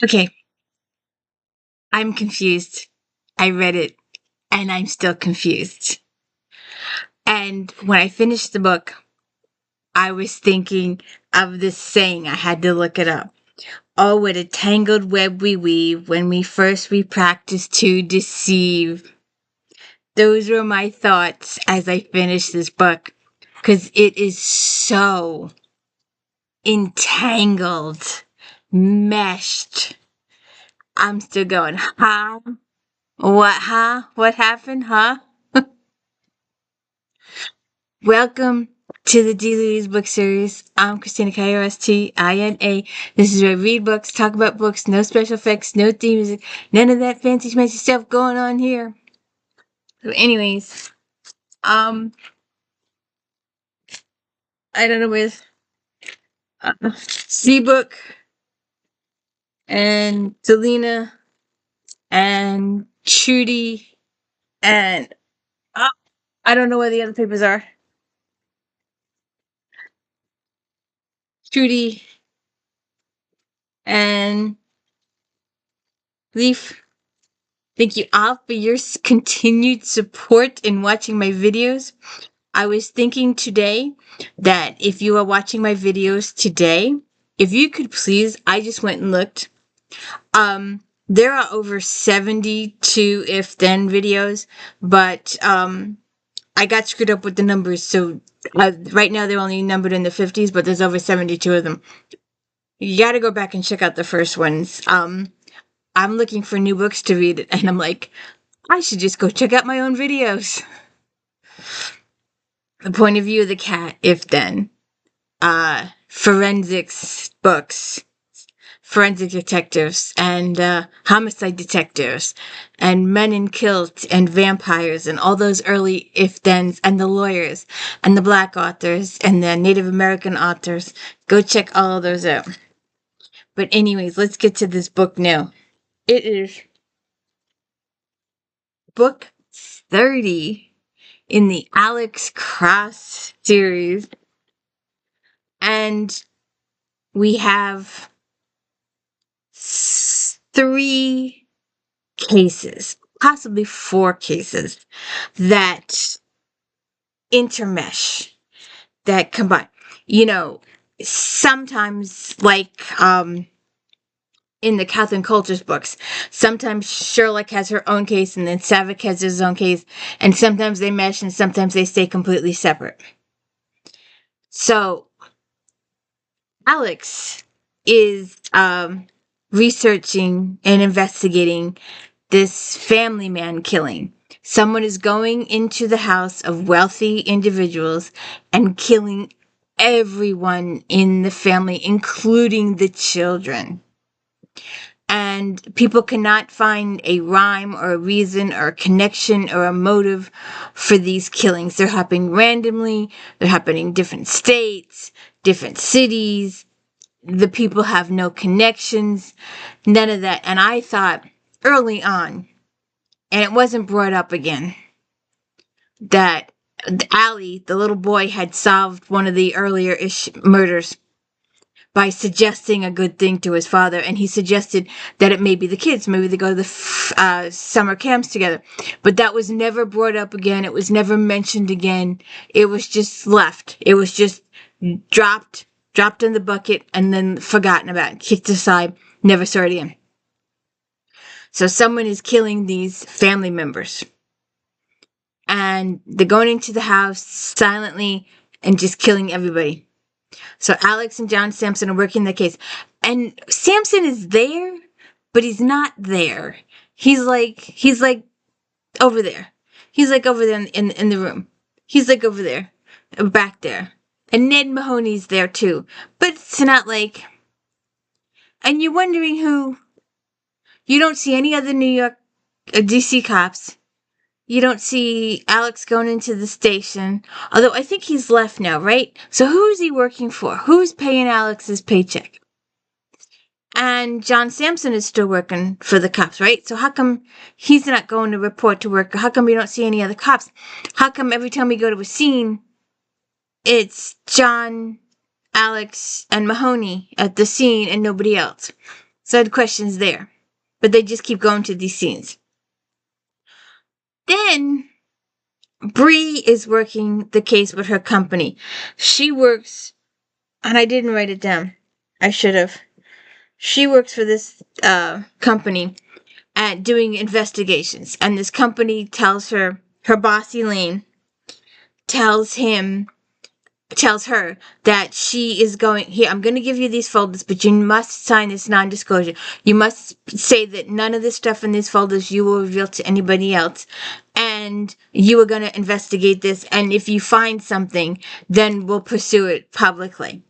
Okay, I'm confused. I read it and I'm still confused. And when I finished the book, I was thinking of this saying. I had to look it up. Oh, what a tangled web we weave when we practice to deceive. Those were my thoughts as I finished this book because it is so entangled, meshed. I'm still going, huh? What, huh? What happened, huh? Welcome to the D. Louise book series. I'm Christina Kirstina. This is where I read books, talk about books, no special effects, no theme music, none of that fancy schmancy stuff going on here. So anyways, I don't know with C-Book and Selena and Trudy and I don't know what the other papers are. Trudy and Leaf. Thank you all for your continued support in watching my videos. I was thinking today that if you are watching my videos today, if you could please, I just went and looked. There are over 72 if then videos, but I got screwed up with the numbers, so right now they're only numbered in the 50s, but there's over 72 of them. You got to go back and check out the first ones. I'm looking for new books to read, and I'm like, I should just go check out my own videos. The point of view of the cat, if then. Forensics books. Forensic detectives and homicide detectives and men in kilts and vampires and all those early if-thens and the lawyers and the black authors and the Native American authors. Go check all of those out. But anyways, let's get to this book now. It is book 30 in the Alex Cross series. And we have 3 cases, possibly 4 cases that intermesh, that combine. You know, sometimes like in the Catherine Coulter's books, sometimes Sherlock has her own case and then Savick has his own case, and sometimes they mesh and sometimes they stay completely separate. So Alex is researching and investigating this family man killing. Someone is going into the house of wealthy individuals and killing everyone in the family, including the children. And people cannot find a rhyme or a reason or a connection or a motive for these killings. They're happening randomly. They're happening in different states, different cities. The people have no connections, none of that. And I thought early on, and it wasn't brought up again, that Ali, the little boy, had solved one of the earlier murders by suggesting a good thing to his father, and he suggested that it may be the kids. Maybe they go to the summer camps together. But that was never brought up again. It was never mentioned again. It was just left. It was just dropped in the bucket, and then forgotten about, kicked aside, never saw it again. So someone is killing these family members. And they're going into the house silently and just killing everybody. So Alex and John Sampson are working the case. And Sampson is there, but he's not there. He's like over there. He's like over there in the room. He's like over there, back there. And Ned Mahoney's there too. But it's not like... And you're wondering who... You don't see any other New York, DC cops. You don't see Alex going into the station. Although I think he's left now, right? So who is he working for? Who's paying Alex's paycheck? And John Sampson is still working for the cops, right? So how come he's not going to report to work? How come we don't see any other cops? How come every time we go to a scene, it's John, Alex, and Mahoney at the scene and nobody else? So I had questions there. But they just keep going to these scenes. Then Bree is working the case with her company. She works, and I didn't write it down. I should have. She works for this company at doing investigations. And this company tells her boss Elaine tells her that she is going, here, I'm going to give you these folders, but you must sign this non-disclosure. You must say that none of the stuff in these folders you will reveal to anybody else. And you are going to investigate this. And if you find something, then we'll pursue it publicly.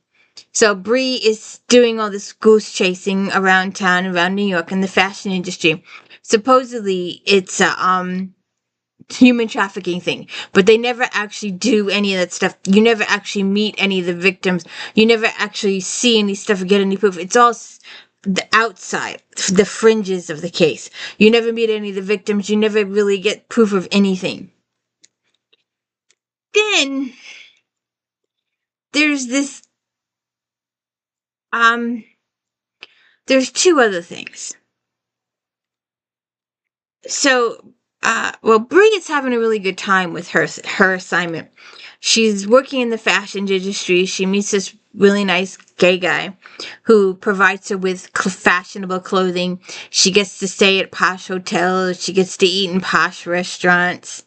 So Bree is doing all this goose chasing around town, around New York, in the fashion industry. Supposedly, it's a human trafficking thing, but they never actually do any of that stuff. You never actually meet any of the victims. You never actually see any stuff or get any proof. It's all the outside, the fringes of the case. You never meet any of the victims. You never really get proof of anything. Then there's this there's two other things. So Bree is having a really good time with her assignment. She's working in the fashion industry. She meets this really nice gay guy who provides her with fashionable clothing. She gets to stay at posh hotels. She gets to eat in posh restaurants.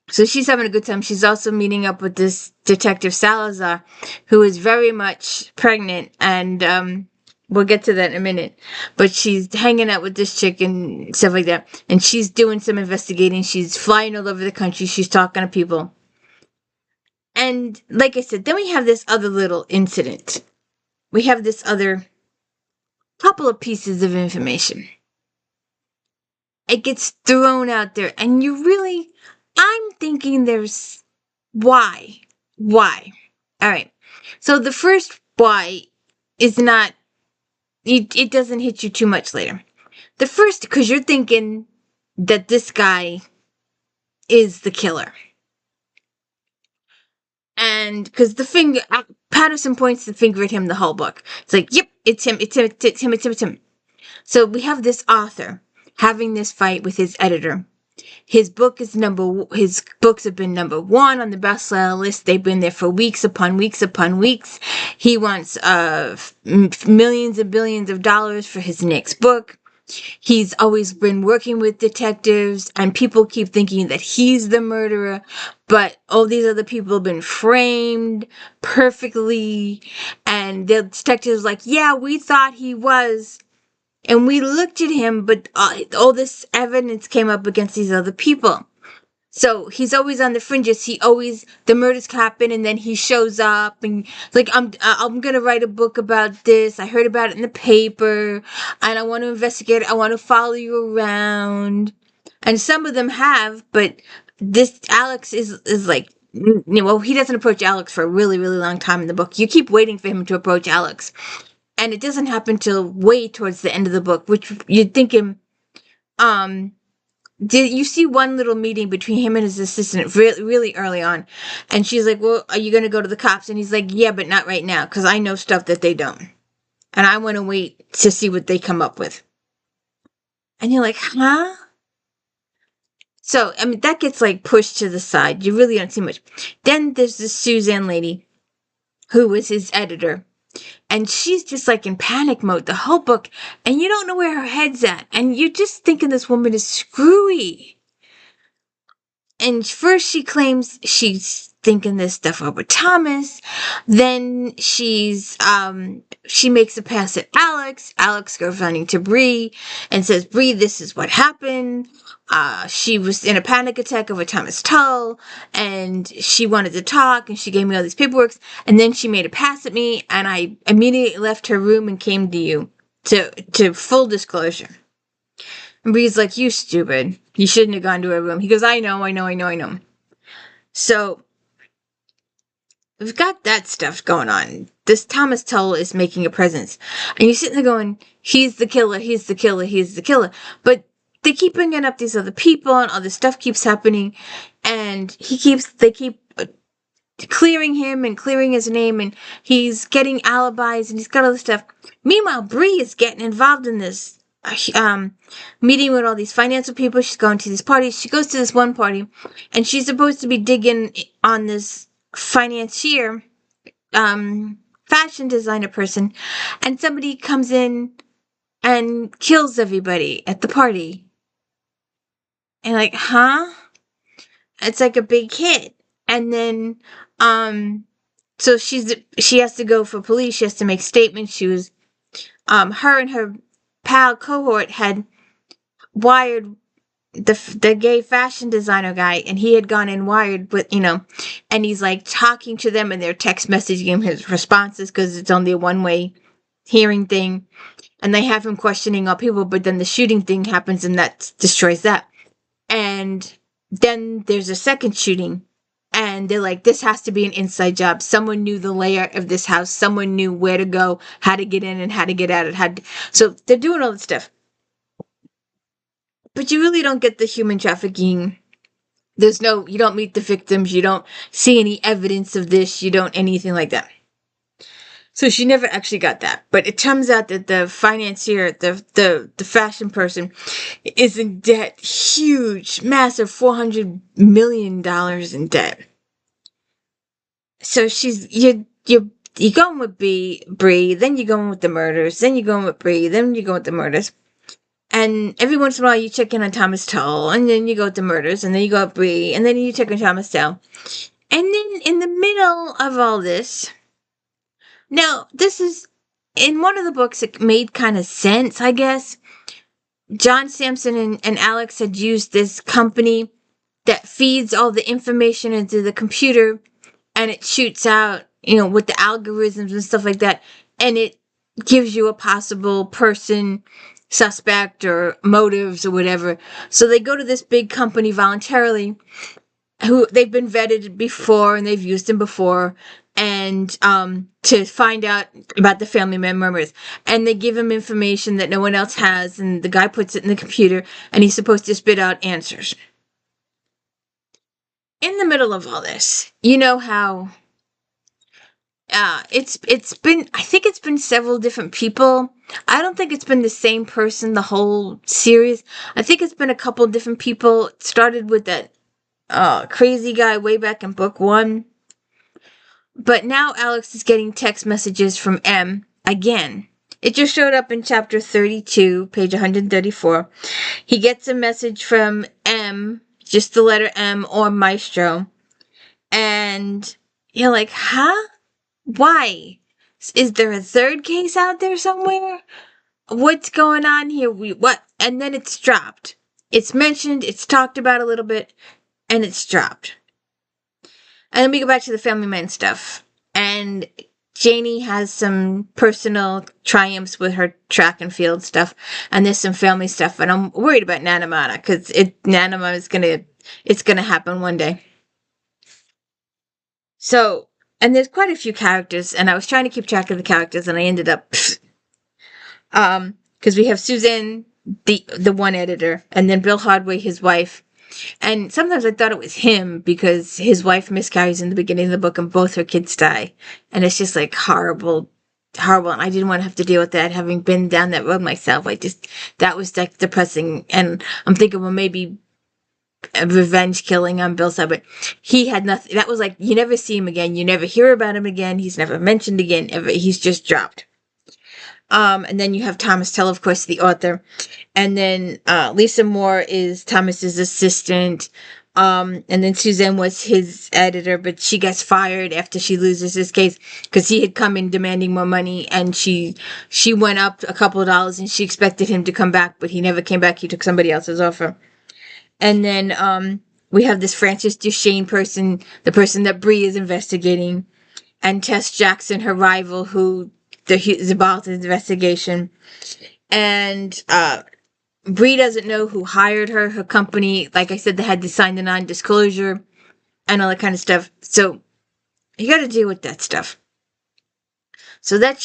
So she's having a good time. She's also meeting up with this Detective Salazar, who is very much pregnant, and we'll get to that in a minute. But she's hanging out with this chick and stuff like that. And she's doing some investigating. She's flying all over the country. She's talking to people. And like I said, then we have this other little incident. We have this other couple of pieces of information. It gets thrown out there. And I'm thinking there's why. Why? All right. So the first why is not, it doesn't hit you too much later. The first, because you're thinking that this guy is the killer. And because Patterson points the finger at him the whole book. It's like, yep, it's him, it's him, it's him, it's him, it's him. So we have this author having this fight with his editor. His books have been number one on the bestseller list. They've been there for weeks upon weeks upon weeks. He wants millions and billions of dollars for his next book. He's always been working with detectives, and people keep thinking that he's the murderer, but all these other people have been framed perfectly, and the detective's like, yeah, we thought he was. And we looked at him, but all this evidence came up against these other people. So he's always on the fringes. The murders happen, and then he shows up, and like, I'm gonna write a book about this. I heard about it in the paper, and I want to investigate it. I want to follow you around. And some of them have, but this Alex is like, well, he doesn't approach Alex for a really, really long time in the book. You keep waiting for him to approach Alex. And it doesn't happen till way towards the end of the book, which you'd think him, did you see one little meeting between him and his assistant really, really early on? And she's like, well, are you going to go to the cops? And he's like, yeah, but not right now, because I know stuff that they don't. And I want to wait to see what they come up with. And you're like, huh? So, I mean, that gets like pushed to the side. You really don't see much. Then there's this Suzanne lady who was his editor. And she's just like in panic mode the whole book. And you don't know where her head's at. And you're just thinking this woman is screwy. And first she claims she's thinking this stuff over Thomas. Then she makes a pass at Alex. Alex goes running to Bree and says, Bree, this is what happened. She was in a panic attack over Thomas Tull, and she wanted to talk, and she gave me all these paperwork, and then she made a pass at me, and I immediately left her room and came to you to full disclosure. And Bree's like, you stupid. You shouldn't have gone to her room. He goes, I know. So we've got that stuff going on. This Thomas Tull is making a presence. And you're sitting there going, he's the killer, he's the killer, he's the killer. But they keep bringing up these other people, and all this stuff keeps happening. And they keep clearing him and clearing his name, and he's getting alibis and he's got all this stuff. Meanwhile, Bree is getting involved in this meeting with all these financial people. She's going to these parties. She goes to this one party, and she's supposed to be digging on this financier, fashion designer person, and somebody comes in and kills everybody at the party. And like, huh? It's like a big hit. And then, so she has to go for police. She has to make statements. She was, her and her pal cohort had wired the gay fashion designer guy, and he had gone and wired with, and he's like talking to them, and they're text messaging him his responses because it's only a one-way hearing thing, and they have him questioning all people, but then the shooting thing happens and that destroys that. And then there's a second shooting, and they're like, this has to be an inside job. Someone knew the layout of this house. Someone knew where to go, how to get in and how to get out. So they're doing all this stuff. But you really don't get the human trafficking. You don't meet the victims. You don't see any evidence of this. You don't anything like that. So she never actually got that. But it turns out that the financier, the fashion person, is in debt. Huge, massive $400 million in debt. So you're going with Bree, then you're going with the murders, then you're going with Bree, then you're going with the murders. And every once in a while you check in on Thomas Tull, and then you go with the murders, and then you go with Bree, and then you check on Thomas Tull. And then in the middle of all this, now this is, in one of the books it made kind of sense, I guess. John Sampson and Alex had used this company that feeds all the information into the computer, and it shoots out, with the algorithms and stuff like that, and it gives you a possible person, suspect, or motives or whatever. So they go to this big company voluntarily, who they've been vetted before and they've used them before, and to find out about the family members. And they give him information that no one else has, and the guy puts it in the computer, and he's supposed to spit out answers. In the middle of all this, you know how it's been, I think it's been several different people. I don't think it's been the same person the whole series. I think it's been a couple different people. It started with that crazy guy way back in book 1. But now Alex is getting text messages from M again. It just showed up in chapter 32, page 134. He gets a message from M, just the letter M, or Maestro. And you're like, huh? Why? Is there a third case out there somewhere? What's going on here? What? And then it's dropped. It's mentioned, it's talked about a little bit, and it's dropped. And then we go back to the family man stuff. And Janie has some personal triumphs with her track and field stuff. And there's some family stuff. And I'm worried about Nanamana, because Nanama is it's gonna happen one day. So, and there's quite a few characters, and I was trying to keep track of the characters, and I ended up, because we have Suzanne, the one editor, and then Bill Hardway, his wife, and sometimes I thought it was him, because his wife miscarries in the beginning of the book, and both her kids die, and it's just like horrible, and I didn't want to have to deal with that, having been down that road myself. That was like depressing, and I'm thinking, well, maybe a revenge killing on Bill's side, but he had nothing. That was like, you never see him again, you never hear about him again, he's never mentioned again, ever. He's just dropped. And then you have Thomas Tull, of course, the author, and then Lisa Moore is Thomas's assistant, and then Suzanne was his editor, but she gets fired after she loses his case, because he had come in demanding more money, and she went up a couple of dollars, and she expected him to come back, but he never came back. He took somebody else's offer. And then we have this Francis Duchesne person, the person that Bree is investigating, and Tess Jackson, her rival, who is involved in the investigation. And Bree doesn't know who hired her. Her company, like I said, they had to sign the non-disclosure and all that kind of stuff. So you got to deal with that stuff. So that's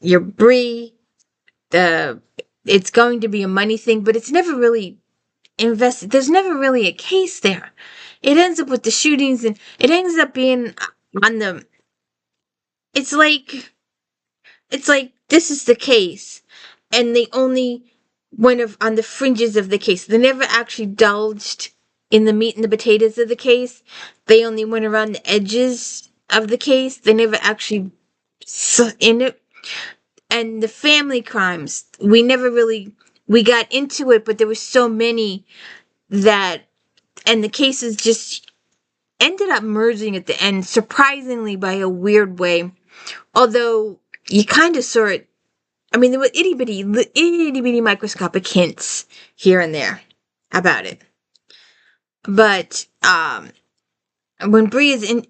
your Bree. It's going to be a money thing, but it's never really invested. There's never really a case there. It ends up with the shootings, and it ends up being on the it's like this is the case, and they only went on the fringes of the case. They never actually divulged in the meat and the potatoes of the case. They only went around the edges of the case. They never actually in it. And the family crimes, we never really we got into it, but there were so many that, and the cases just ended up merging at the end, surprisingly by a weird way. Although you kind of saw it. I mean, there were itty bitty microscopic hints here and there about it. But when Bree is in,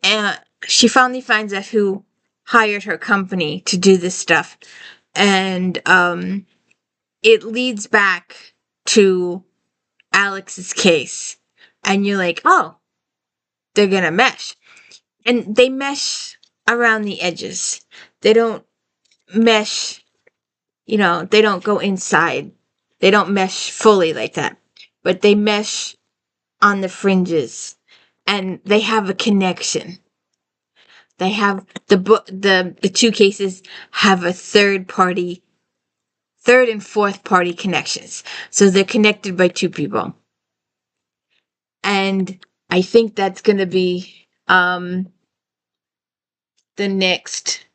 she finally finds out who hired her company to do this stuff, and it leads back to Alex's case, and you're like, oh, they're gonna mesh, and they mesh around the edges. They don't mesh. They don't go inside. They don't mesh fully like that, but they mesh on the fringes, and they have a connection. They have the two cases have a third and fourth party connections. So they're connected by two people. And I think that's going to be the next,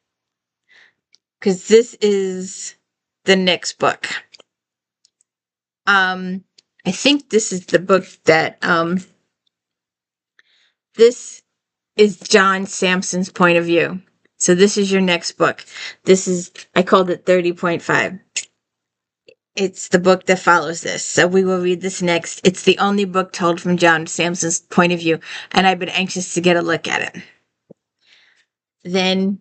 because this is the next book. I think this is the book that this is John Sampson's point of view. So this is your next book. I called it 30.5. It's the book that follows this. So we will read this next. It's the only book told from John Sampson's point of view, and I've been anxious to get a look at it. Then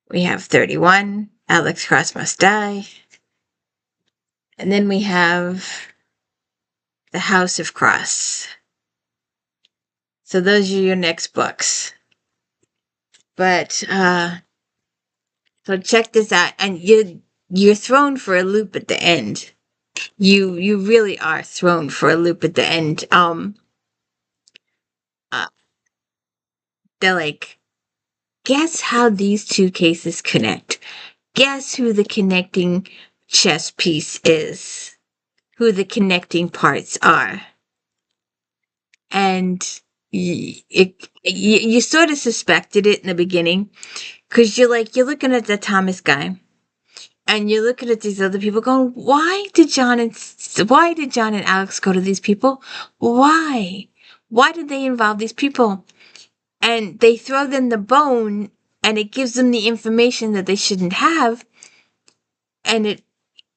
we have 31, Alex Cross Must Die. And then we have The House of Cross. So those are your next books. But so check this out, and you're thrown for a loop at the end. You really are thrown for a loop at the end. They're like, guess how these two cases connect. Guess who the connecting chess piece is. Who the connecting parts are. And you sort of suspected it in the beginning, because you're looking at the Thomas guy, and you're looking at these other people going, why did John and Alex go to these people? Why did they involve these people? And they throw them the bone, and it gives them the information that they shouldn't have, and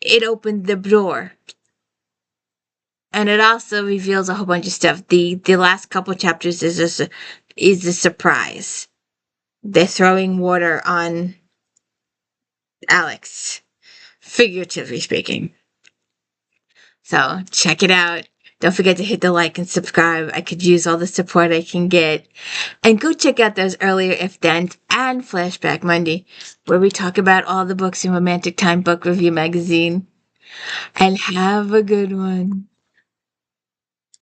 it opened the door. And it also reveals a whole bunch of stuff. The last couple chapters is a surprise. They're throwing water on Alex, figuratively speaking. So check it out. Don't forget to hit the like and subscribe. I could use all the support I can get. And go check out those earlier If Thens and Flashback Monday, where we talk about all the books in Romantic Time Book Review magazine. And have a good one.